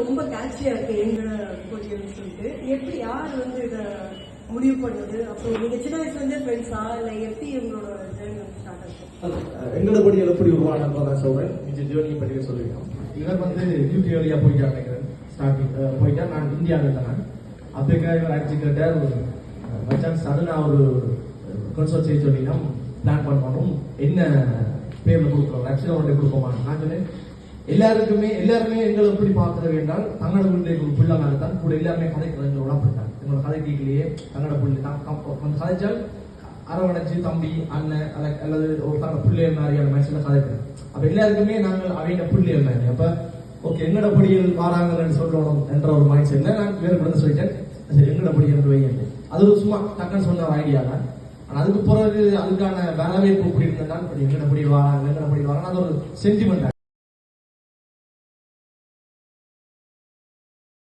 ரொம்ப கேட்சியா இருக்கு எங்களோட பொடியல்னு சொல்லிட்டு. எப்படி யார் இதை முடிவு பண்ணது? அப்புறம் நீங்க சின்ன வயசுல இருந்தே ஃப்ரெண்ட்ஸா இல்லை எப்படி உங்களோட ஜேர்னி ஸ்டார்ட் ஆச்சு? எங்களோட பொடியல் எப்படி உருவானது நான் சொல்றேன். இந்த ஜேர்னி பற்றி சொல்லிருக்கோம். இவர் யூகே வழியா போயிட்டா நினைக்கிறேன். ஸ்டார்டிங் போயிட்டா நான் இந்தியாவில் இருந்தேன். அப்போ இவர் அடிச்சு கேட்டார், மச்சான் சடனா ஒரு கன்சல்ட் செய்ய சொல்லினா பிளான் பண்ணணும், என்ன பேர்ல கொடுக்குறோம், ஆக்சுவலாக அவருடைய கொடுப்போமா. நான் சொன்னேன் எல்லாருமே எங்களை எப்படி பார்க்கறது என்றால் தங்களோட பிள்ளைக்கு ஒரு பிள்ளை மாதிரி தான் கூட எல்லாருமே கதைக்கிறவங்களோட அப்படித்தான். எங்களோட கதை கேட்கலையே தங்களோட பிள்ளை கதைச்சால் அரவணைச்சு தம்பி அண்ணன் அல்லது ஒரு தங்களோட பிள்ளைகள் மாதிரியான மனுஷன் கதைக்கிறேன். அப்ப எல்லாருக்குமே நாங்கள் அவங்க பிள்ளைகள் மாதிரி. அப்ப ஓகே எங்களோட படிகள் வாராங்கன்னு சொல்லணும் என்ற ஒரு மைண்ட் செட்ல நான் வேறு கூட சொல்லிட்டேன். சரி எங்களோட படிகள் வைங்க, அது ஒரு சும்மா டக்குன்னு சொன்ன ஒரு ஐடியா தான். அதுக்கு பிறகு அதுக்கான வரவேற்பு எப்படி இருந்தால் எங்கட படி வாராங்க அது ஒரு சென்டிமெண்ட்